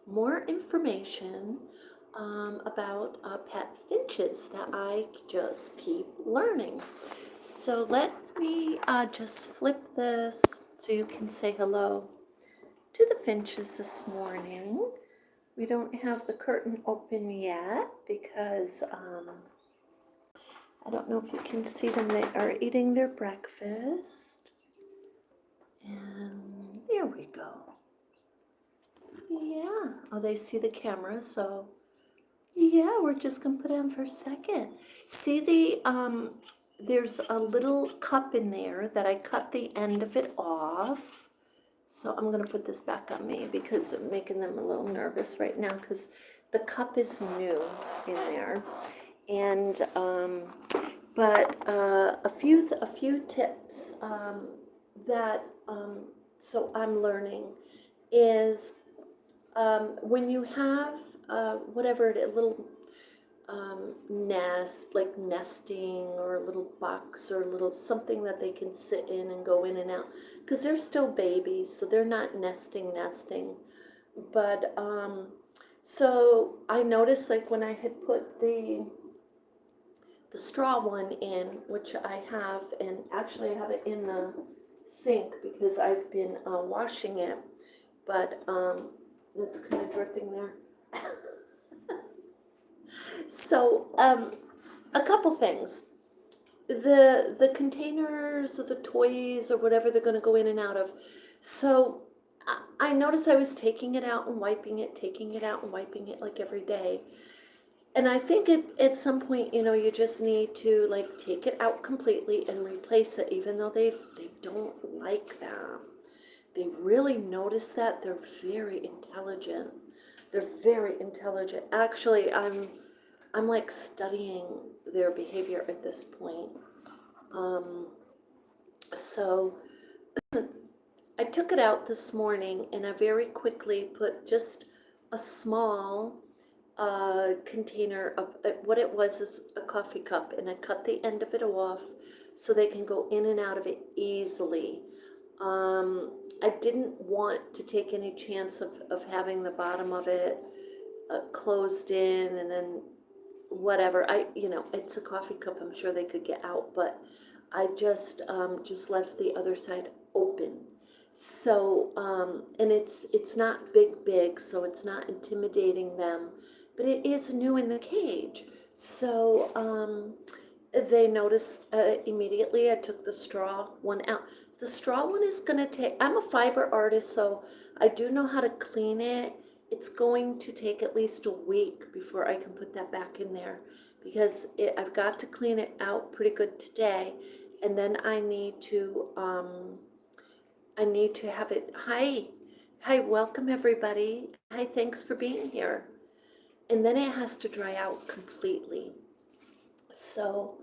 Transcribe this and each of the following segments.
more information about pet finches that I just keep learning. So let me just flip this so you can say hello to the finches this morning. We don't have the curtain open yet because I don't know if you can see them. They are eating their breakfast. And there we go. Yeah. Oh, they see the camera, so yeah, we're just gonna put it on for a second. See there's a little cup in there that I cut the end of it off. So I'm gonna put this back on me because I'm making them a little nervous right now because the cup is new in there. And but a few tips that so I'm learning is when you have whatever a little nest, like nesting or a little box or a little something that they can sit in and go in and out, because they're still babies, so they're not nesting. But so I noticed, like when I had put the straw one in, which I have, and actually I have it in the sink because I've been washing it, but it's kind of dripping there. So a couple things. The containers or the toys or whatever they're going to go in and out of. So I noticed I was taking it out and wiping it, taking it out and wiping it like every day. And I think at some point, you just need to like take it out completely and replace it, even though they don't like that. They really notice that. They're very intelligent. They're very intelligent. Actually, I'm like studying their behavior at this point. Um, so I took it out this morning and I very quickly put just a small container of what it was is a coffee cup, and I cut the end of it off so they can go in and out of it easily. I didn't want to take any chance of having the bottom of it closed in and then whatever. It's a coffee cup. I'm sure they could get out, but I just left the other side open. So and it's not big, so it's not intimidating them, but it is new in the cage. So they noticed immediately. I took the straw one out. The straw one is gonna take. I'm a fiber artist, so I do know how to clean it. It's going to take at least a week before I can put that back in there because I've got to clean it out pretty good today, and then I need to have it. Hi, welcome everybody. Hi, thanks for being here. And then it has to dry out completely. So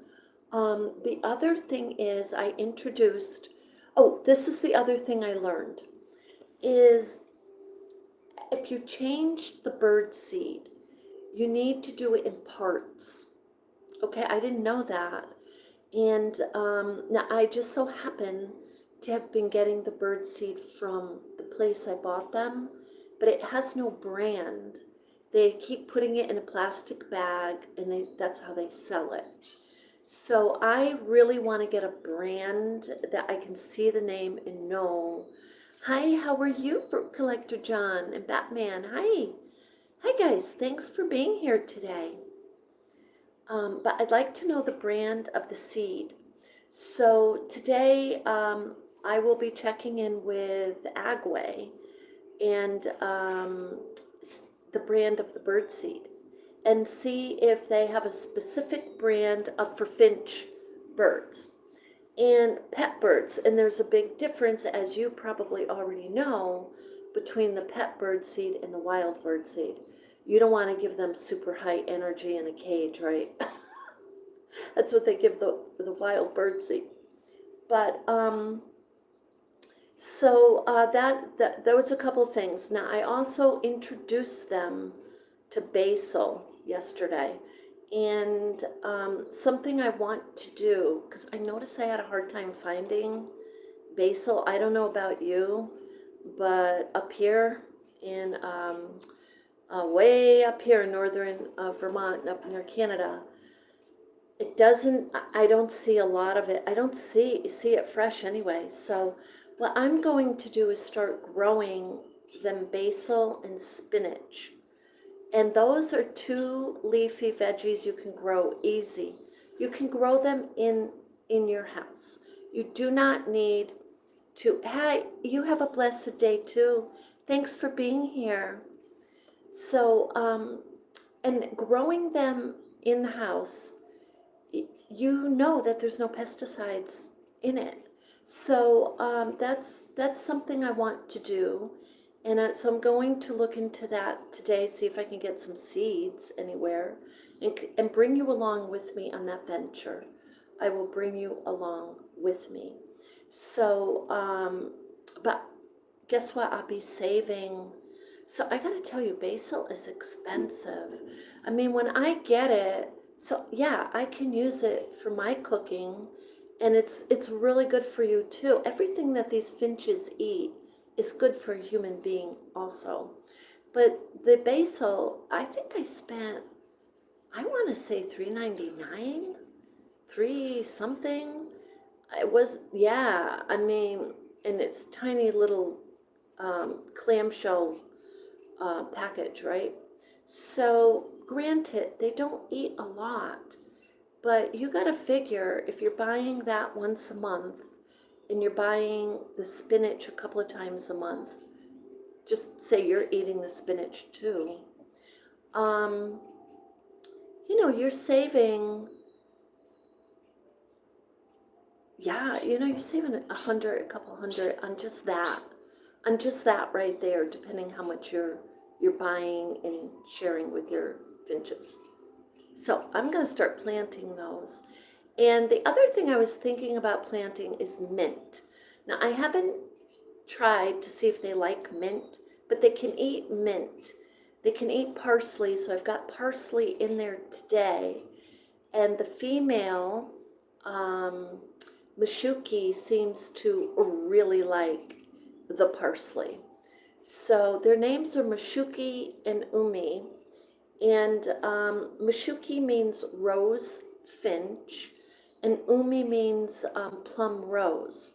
the other thing is I introduced. Oh, this is the other thing I learned is if you change the bird seed, you need to do it in parts. Okay, I didn't know that. And now I just so happen to have been getting the bird seed from the place I bought them, but it has no brand. They keep putting it in a plastic bag and that's how they sell it. So I really want to get a brand that I can see the name and know. Hi, how are you, Fruit Collector John and Batman? Hi. Hi guys, thanks for being here today. But I'd like to know the brand of the seed. So today I will be checking in with Agway and the brand of the bird seed and see if they have a specific brand for finch birds and pet birds. And there's a big difference, as you probably already know, between the pet bird seed and the wild bird seed. You don't want to give them super high energy in a cage, right? That's what they give the wild bird seed. But so that was a couple of things. Now I also introduced them to basil yesterday, and something I want to do because I noticed I had a hard time finding basil. I don't know about you, but up here in way up here in northern Vermont, up near Canada, it doesn't, I don't see a lot of it. I don't see it fresh anyway. So what I'm going to do is start growing them basil and spinach. And those are two leafy veggies you can grow easy. You can grow them in your house. You do not need to. Hi, you have a blessed day too. Thanks for being here. So, and growing them in the house, you know that there's no pesticides in it. So that's something I want to do. And so I'm going to look into that today, see if I can get some seeds anywhere, and bring you along with me on that venture. I will bring you along with me. So, but guess what? I'll be saving. So I gotta tell you, basil is expensive. I mean, when I get it, so yeah, I can use it for my cooking, and it's really good for you too. Everything that these finches eat is good for a human being also. But the basil, I think I spent, I want to say $3.99, three something. It was, yeah, I mean, and it's tiny little clamshell package, right? So granted, they don't eat a lot, but you got to figure if you're buying that once a month and you're buying the spinach a couple of times a month, just say you're eating the spinach too. Um, you're saving, yeah, you're saving a couple hundred on just that right there, depending how much you're buying and sharing with your finches. So I'm going to start planting those. And the other thing I was thinking about planting is mint. Now, I haven't tried to see if they like mint, but they can eat mint. They can eat parsley, so I've got parsley in there today. And the female, Mashuki, seems to really like the parsley. So their names are Mashuki and Umi. And Mashuki means rose finch, and Umi means plum rose.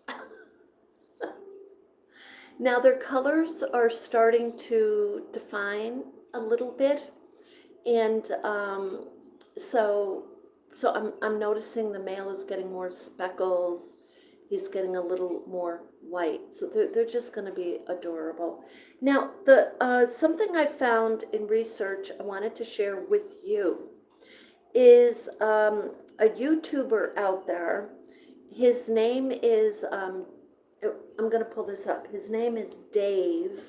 Now their colors are starting to define a little bit, and so I'm noticing the male is getting more speckles. He's getting a little more white, so they're just going to be adorable. Now, the something I found in research I wanted to share with you is a YouTuber out there. His name is I'm going to pull this up. His name is Dave.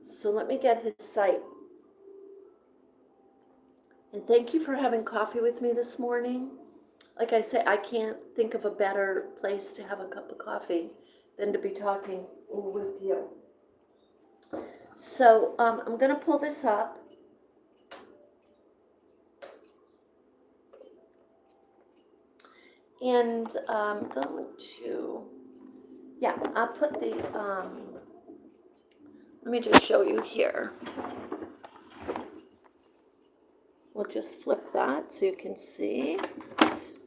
So let me get his site. And thank you for having coffee with me this morning. Like I say, I can't think of a better place to have a cup of coffee than to be talking with you. So I'm going to pull this up. And I'm going to, yeah, I'll put the, let me just show you here. We'll just flip that so you can see.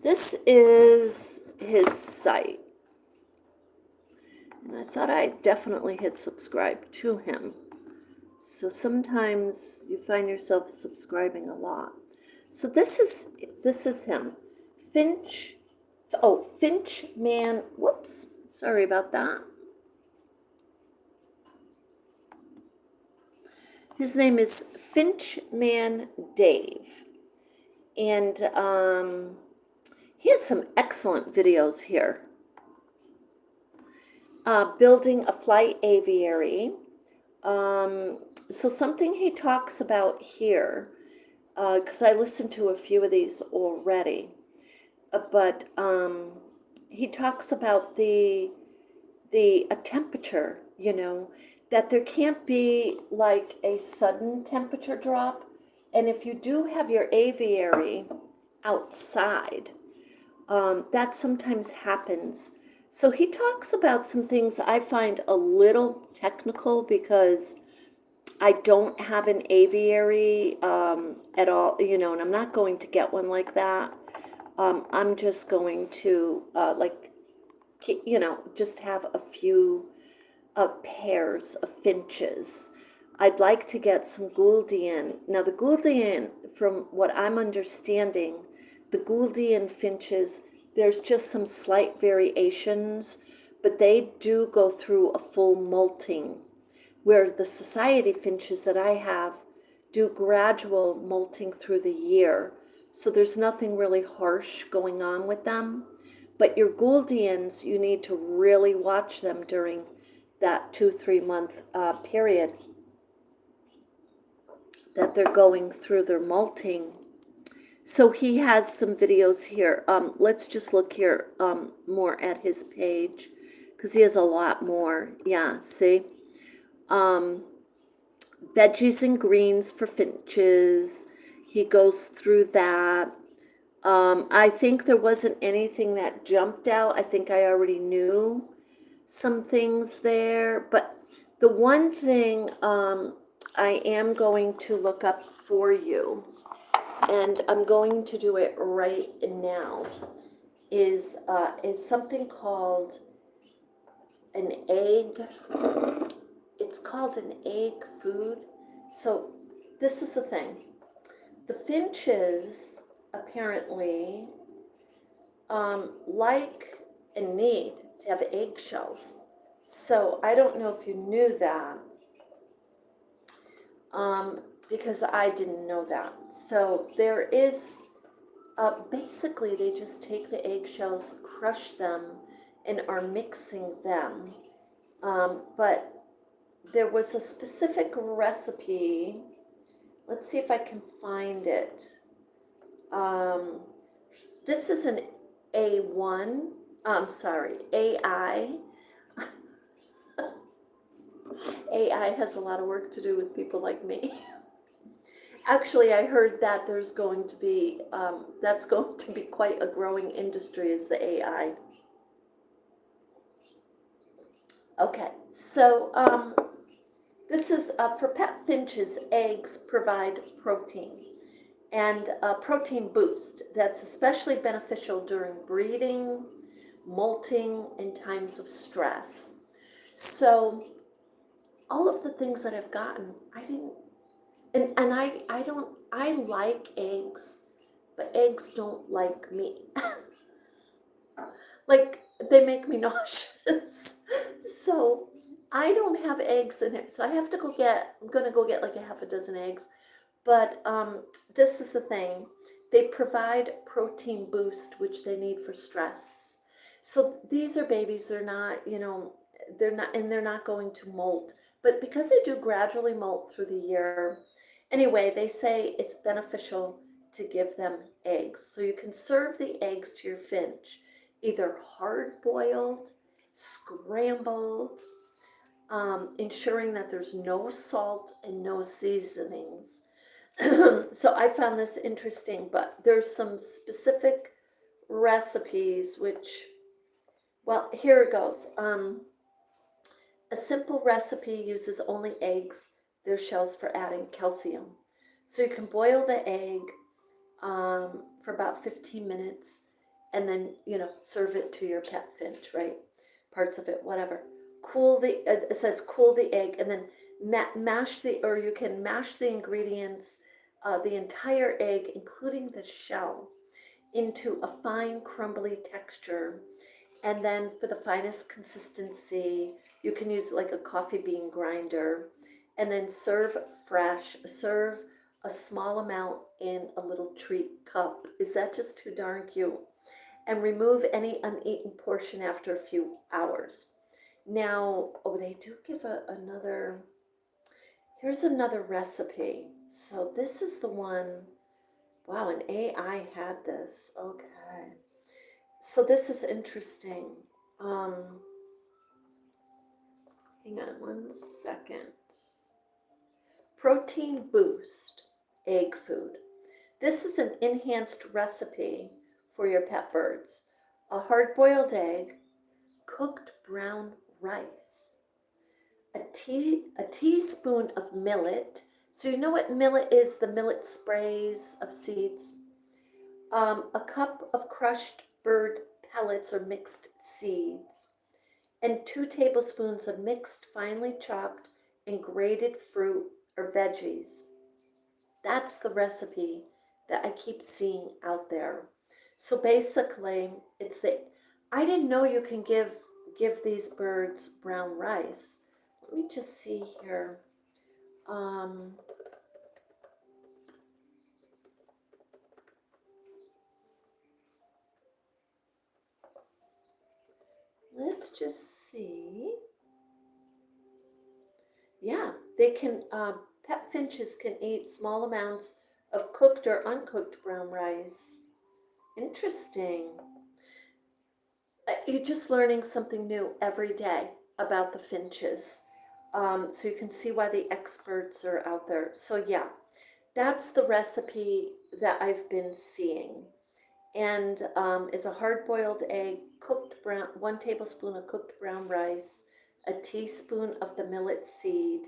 This is his site. And I thought I'd definitely hit subscribe to him. So sometimes you find yourself subscribing a lot. So this is him. Finch Man, whoops, sorry about that. His name is Finch Man Dave. And he has some excellent videos here. Building a flight aviary. So something he talks about here, because I listened to a few of these already, but he talks about a temperature, that there can't be like a sudden temperature drop. And if you do have your aviary outside, that sometimes happens. So he talks about some things I find a little technical because I don't have an aviary at all, you know, and I'm not going to get one like that. I'm just going to you know, just have a few pairs of finches. I'd like to get some Gouldian. Now, the Gouldian, from what I'm understanding, the Gouldian finches, there's just some slight variations, but they do go through a full molting, where the society finches that I have do gradual molting through the year. So there's nothing really harsh going on with them. But your Gouldians, you need to really watch them during that 2-3 month period that they're going through their molting. So he has some videos here. Let's just look here more at his page, because he has a lot more. Yeah, see? Veggies and greens for finches. He goes through that. I think there wasn't anything that jumped out. I think I already knew some things there, but the one thing I am going to look up for you, and I'm going to do it right now, is something called an egg. It's called an egg food. So this is the thing. The finches apparently like and need to have eggshells. So I don't know if you knew that, because I didn't know that. So there is, basically they just take the eggshells, crush them, and are mixing them. But there was a specific recipe. Let's see if I can find it. This is an A1, I'm sorry, AI. AI has a lot of work to do with people like me. Actually, I heard that there's going to be, that's going to be quite a growing industry, is the AI. Okay, so this is for pet finches, eggs provide protein, and a protein boost that's especially beneficial during breeding, molting, and times of stress. So all of the things that I've gotten, I didn't, and I don't, I like eggs, but eggs don't like me. Like, they make me nauseous. So I don't have eggs in it. So I have to go get, I'm gonna go get like a half a dozen eggs. But this is the thing. They provide protein boost, which they need for stress. So these are babies, they're not, you know, they're not, and they're not going to molt. But because they do gradually molt through the year, anyway, they say it's beneficial to give them eggs. So you can serve the eggs to your finch, either hard boiled, scrambled, ensuring that there's no salt and no seasonings. So I found this interesting, but there's some specific recipes which, well, here it goes. A simple recipe uses only eggs, their shells, for adding calcium. So you can boil the egg for about 15 minutes, and then, you know, serve it to your pet finch, right? Parts of it, whatever. Cool the, it says cool the egg, and then mash the, or you can mash the ingredients, the entire egg, including the shell, into a fine crumbly texture. And then for the finest consistency, you can use like a coffee bean grinder, and then serve fresh. Serve a small amount in a little treat cup. Is that just too darn cute? And remove any uneaten portion after a few hours. Now, oh, they do give another, here's another recipe. So this is the one, wow, an AI had this. Okay. So this is interesting. Hang on one second. Protein boost egg food. This is an enhanced recipe for your pet birds. A hard-boiled egg, cooked brown rice, a teaspoon of millet. So you know what millet is, the millet sprays of seeds. A cup of crushed bird pellets or mixed seeds, and 2 tablespoons of mixed finely chopped and grated fruit or veggies. That's the recipe that I keep seeing out there. So basically, it's the I didn't know you can give these birds brown rice. Let me just see here. Um, let's just see. Yeah, they can. Pet finches can eat small amounts of cooked or uncooked brown rice. Interesting. You're just learning something new every day about the finches. So you can see why the experts are out there. So yeah, that's the recipe that I've been seeing. And is a hard-boiled egg, cooked brown, 1 tablespoon of cooked brown rice, a teaspoon of the millet seed,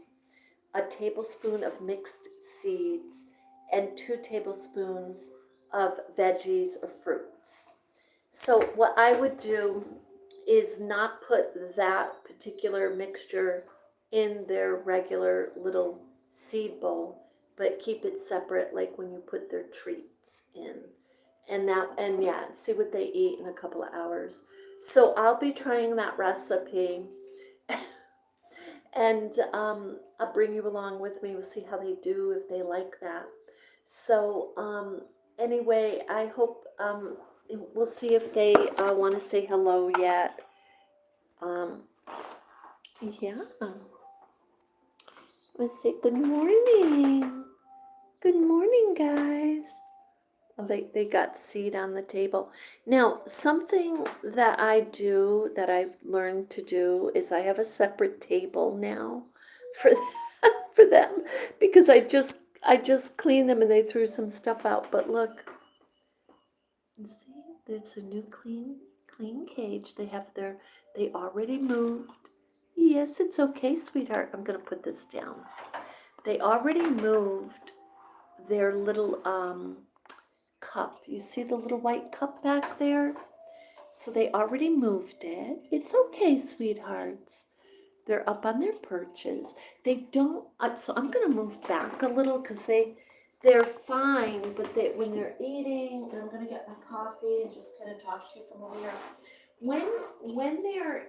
a tablespoon of mixed seeds, and 2 tablespoons of veggies or fruits. So what I would do is not put that particular mixture in their regular little seed bowl, but keep it separate, like when you put their treats in. And yeah, see what they eat in a couple of hours. So I'll be trying that recipe, and I'll bring you along with me. We'll see how they do, if they like that. So anyway, I hope we'll see if they want to say hello yet. Um, yeah. Let's say good morning. Good morning, guys. Oh, they got seed on the table. Now, something that I do that I've learned to do is I have a separate table now for for them, because I just cleaned them and they threw some stuff out. But look, see, it's a new clean cage. They already moved. Yes, it's okay, sweetheart. I'm gonna put this down. They already moved their little cup. You see the little white cup back there? So they already moved it. It's okay, sweethearts. They're up on their perches. They don't, so I'm gonna move back a little because they're fine, but when they're eating, and I'm gonna get my coffee and just kind of talk to you from over here. When they're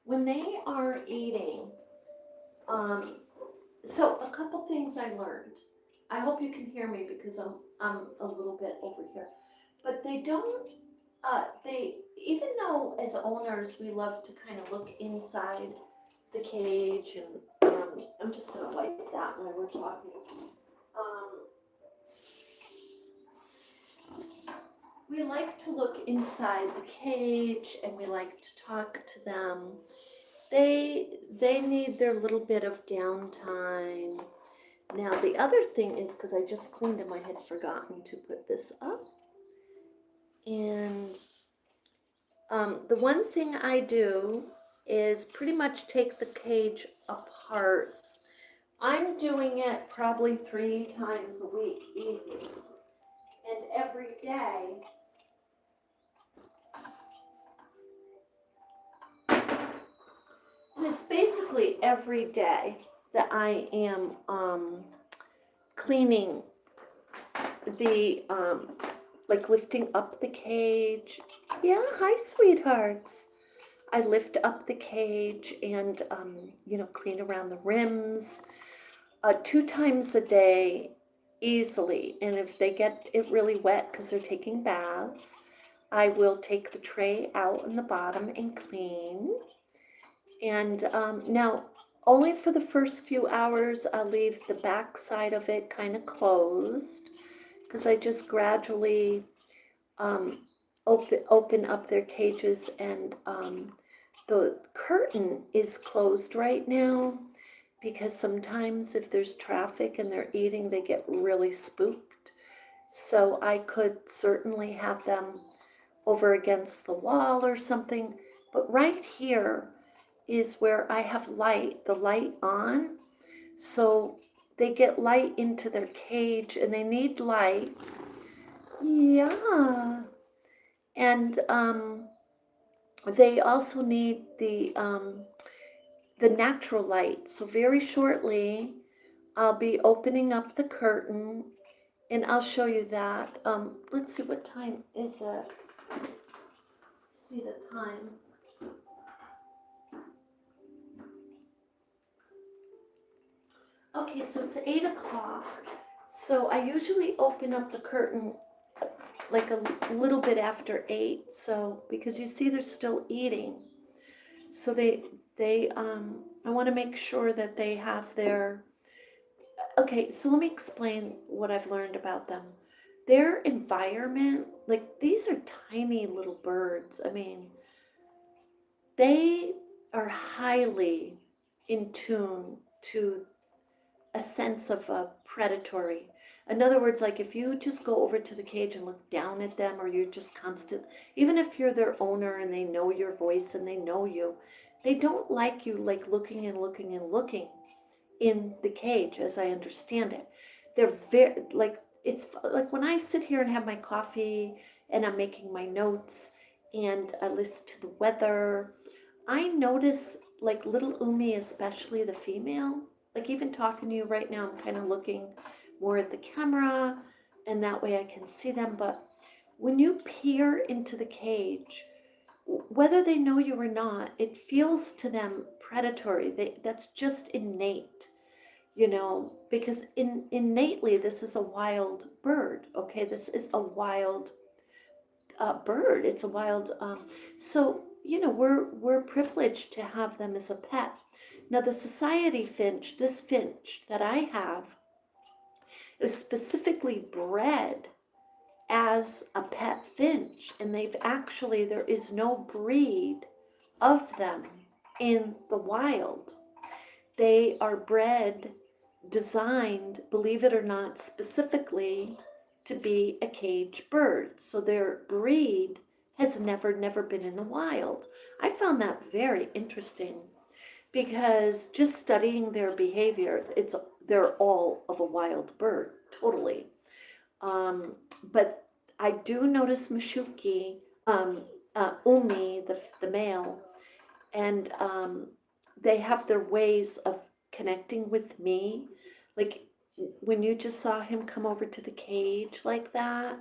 when they are eating, um, so a couple things I learned. I hope you can hear me because I'm a little bit over here. But they don't they even though as owners we love to kind of look inside the cage, and I'm just gonna wipe that while we're talking. We like to look inside the cage and we like to talk to them. They need their little bit of downtime. Now the other thing is, because I just cleaned them, I had forgotten to put this up. And the one thing I do is pretty much take the cage apart. I'm doing it probably 3 times a week, easy. And every day, and it's basically every day that I am cleaning the, like lifting up the cage. Yeah, hi, sweethearts. I lift up the cage and, clean around the rims 2 times a day easily. And if they get it really wet because they're taking baths, I will take the tray out in the bottom and clean. And now, only for the first few hours, I'll leave the back side of it kind of closed, because I just gradually open up their cages, and the curtain is closed right now because sometimes if there's traffic and they're eating, they get really spooked. So I could certainly have them over against the wall or something, but right here is where I have the light on. So they get light into their cage and they need light. Yeah. And they also need the natural light. So very shortly, I'll be opening up the curtain and I'll show you that. Let's see, what time is it? See the time. Okay, so it's 8 o'clock. So I usually open up the curtain like a little bit after 8. So because you see they're still eating. So I want to make sure that they have their, okay, so let me explain what I've learned about them. Their environment, like these are tiny little birds. I mean, they are highly in tune to a sense of predatory. In other words, like if you just go over to the cage and look down at them, or you're just constant, even if you're their owner and they know your voice and they know you, they don't like you like looking and looking and looking in the cage, as I understand it. They're very, like, it's like when I sit here and have my coffee and I'm making my notes and I listen to the weather, I notice like little Umi, especially the female, like even talking to you right now, I'm kind of looking more at the camera and that way I can see them. But when you peer into the cage, whether they know you or not, it feels to them predatory. That's just innate, because innately this is a wild bird. Okay, this is a wild bird. It's a wild. So we're privileged to have them as a pet. Now the society finch, this finch that I have, is specifically bred as a pet finch, and there is no breed of them in the wild. They are bred, designed, believe it or not, specifically to be a cage bird. So their breed has never been in the wild. I found that very interesting because just studying their behavior, they're all of a wild bird, totally. But I do notice Mashuki, Umi, the male, and they have their ways of connecting with me. Like when you just saw him come over to the cage like that,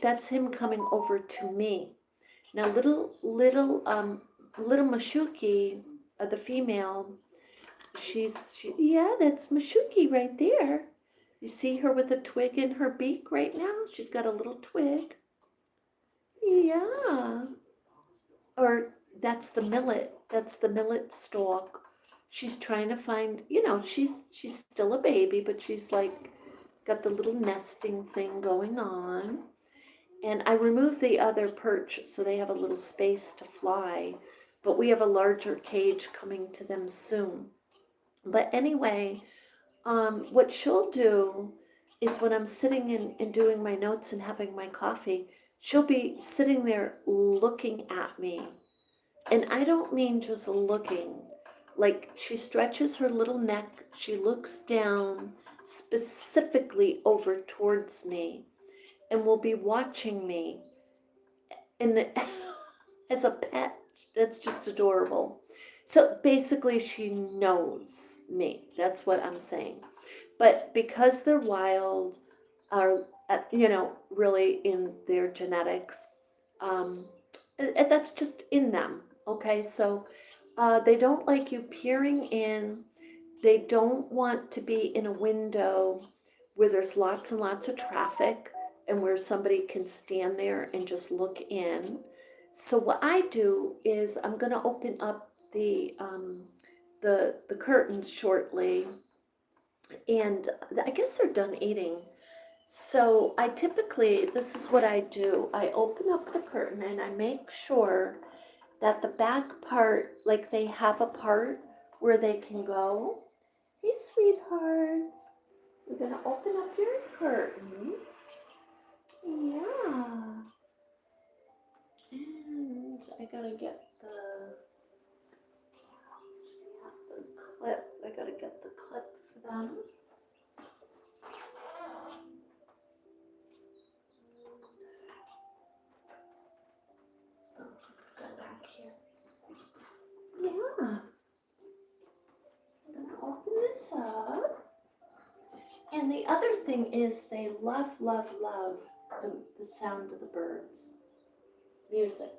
that's him coming over to me. Now little Mashuki, the female, yeah, that's Mashuki right there. You see her with a twig in her beak right now? She's got a little twig. Yeah. Or that's the millet. That's the millet stalk. She's trying to find, she's still a baby, but she's like got the little nesting thing going on. And I removed the other perch so they have a little space to fly, but we have a larger cage coming to them soon. But anyway, what she'll do is when I'm sitting and doing my notes and having my coffee, she'll be sitting there looking at me. And I don't mean just looking, like she stretches her little neck, she looks down specifically over towards me and will be watching me. And as a pet, that's just adorable. So basically, she knows me. That's what I'm saying. But because they're wild, are really in their genetics, that's just in them. Okay, so they don't like you peering in. They don't want to be in a window where there's lots and lots of traffic and where somebody can stand there and just look in. So what I do is I'm going to open up the curtains shortly, and I guess they're done eating. So this is what I do. I open up the curtain and I make sure that the back part, like they have a part where they can go. Hey, sweethearts. We're gonna open up your curtain. Yeah. And I gotta get gotta get the clip for them. Go back here. Yeah. I'm gonna open this up. And the other thing is they love, love, love the sound of the birds. Music.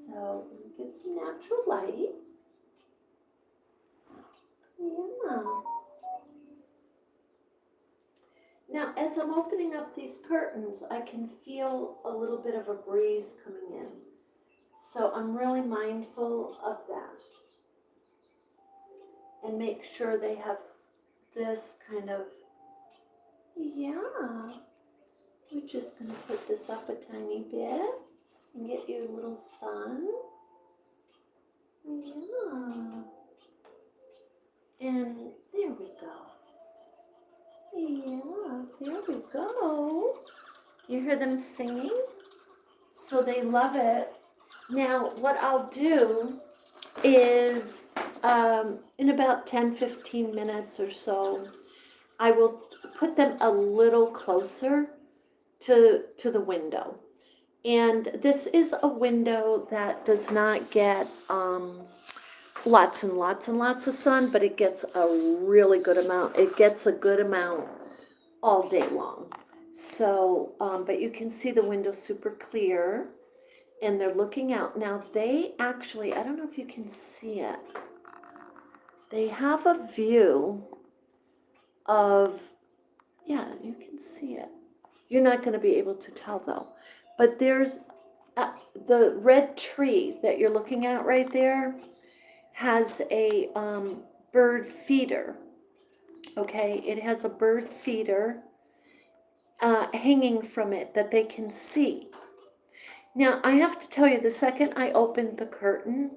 So get some natural light. Yeah. Now, as I'm opening up these curtains, I can feel a little bit of a breeze coming in. So I'm really mindful of that. And make sure they have this kind of, yeah. We're just going to put this up a tiny bit and get you a little sun. Yeah. And there we go. Yeah, there we go. You hear them singing? So they love it. Now, what I'll do is in about 10-15 minutes or so, I will put them a little closer to the window. And this is a window that does not get lots and lots and lots of sun, but it gets a really good amount. It gets a good amount all day long. So, but you can see the window super clear and they're looking out. Now they actually, I don't know if you can see it, they have a view of, yeah, you can see it. You're not going to be able to tell though, but there's the red tree that you're looking at right there has a bird feeder. Okay, it has a bird feeder hanging from it that they can see. Now, I have to tell you, the second I opened the curtain,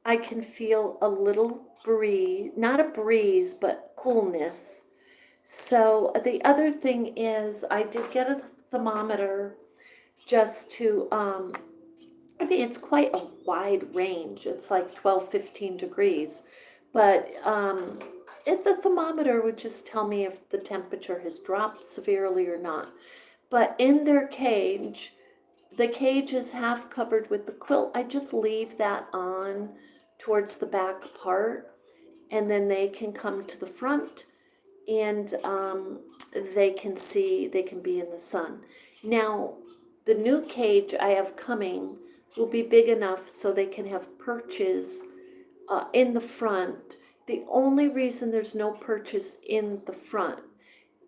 I can feel a little breeze, not a breeze, but coolness. So the other thing is I did get a thermometer just to, I mean, it's quite a wide range. It's like 12-15 degrees. But if the thermometer would just tell me if the temperature has dropped severely or not. But in their cage, the cage is half covered with the quilt. I just leave that on towards the back part, and then they can come to the front and they can see, they can be in the sun. Now, the new cage I have coming will be big enough so they can have perches in the front. The only reason there's no perches in the front,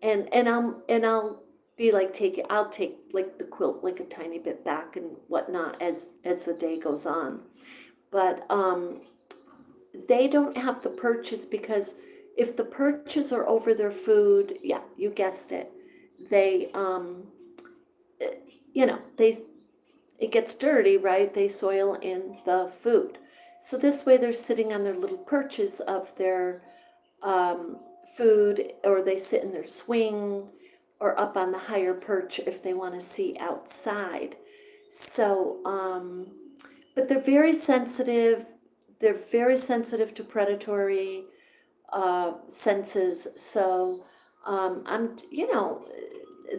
and I'll be like I'll take like the quilt like a tiny bit back and whatnot as the day goes on, but they don't have the perches because if the perches are over their food, yeah, you guessed it, they it gets dirty, right? They soil in the food. So this way they're sitting on their little perches of their food, or they sit in their swing or up on the higher perch if they want to see outside. So, but they're very sensitive. They're very sensitive to predatory senses. So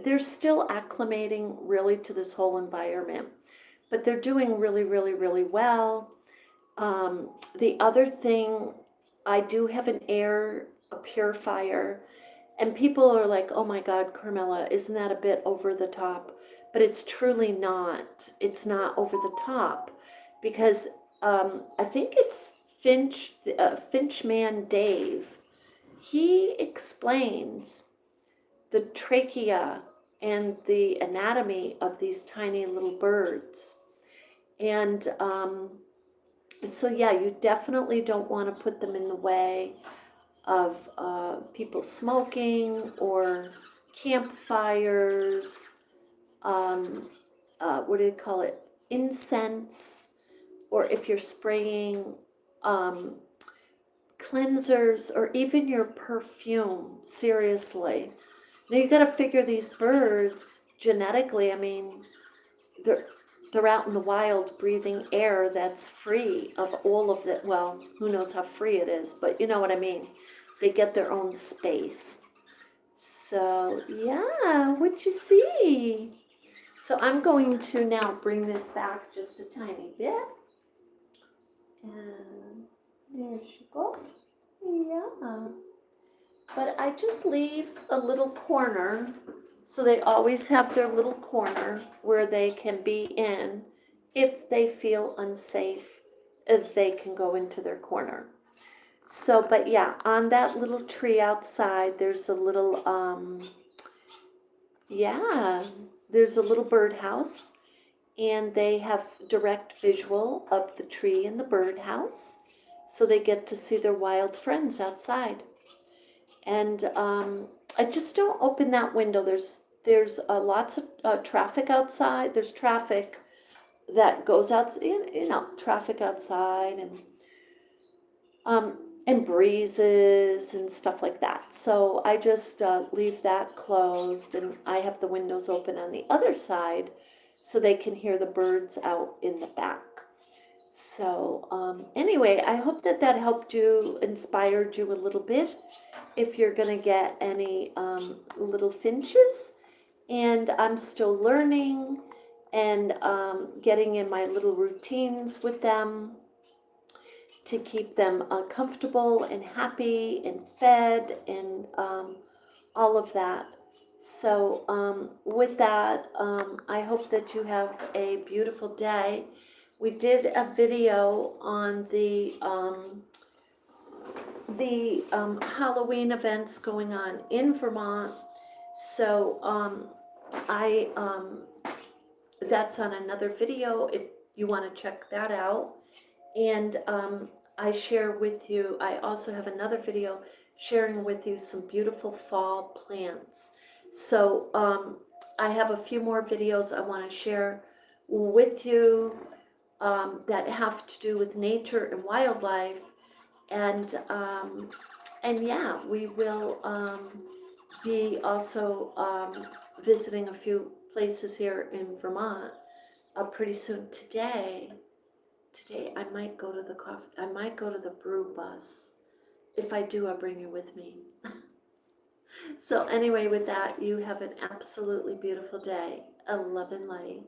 they're still acclimating really to this whole environment, but they're doing really, really, really well. The other thing, I do have a purifier, and people are like, oh my God, Carmela, isn't that a bit over the top? But it's truly not. It's not over the top because I think it's Finch man Dave. He explains the trachea and the anatomy of these tiny little birds. And so yeah, you definitely don't want to put them in the way of people smoking or campfires, what do they call it? Incense, or if you're spraying cleansers or even your perfume, seriously. Now you got to figure these birds genetically, I mean, they're out in the wild breathing air that's free of all of the, well, who knows how free it is, but you know what I mean. They get their own space. So yeah, what you see? So I'm going to now bring this back just a tiny bit. And there she goes. Yeah. But I just leave a little corner, so they always have their little corner where they can be in. If they feel unsafe, if they can go into their corner. So, but yeah, on that little tree outside, there's a little, yeah, there's a little birdhouse, and they have direct visual of the tree and the birdhouse, so they get to see their wild friends outside. And I just don't open that window. There's lots of traffic outside. There's traffic that goes out, traffic outside, and breezes and stuff like that. So I just leave that closed, and I have the windows open on the other side so they can hear the birds out in the back. So anyway, I hope that helped you, inspired you a little bit. If you're gonna get any little finches, and I'm still learning and getting in my little routines with them to keep them comfortable and happy and fed and all of that. So with that, I hope that you have a beautiful day. We did a video on the Halloween events going on in Vermont. So I that's on another video if you want to check that out. And I share with you, I also have another video sharing with you some beautiful fall plants. So I have a few more videos I want to share with you that have to do with nature and wildlife. And yeah, we will be also visiting a few places here in Vermont pretty soon. Today I might go to the I might go to the brew bus. If I do, I'll bring you with me. So anyway, with that, you have an absolutely beautiful day. A love and light.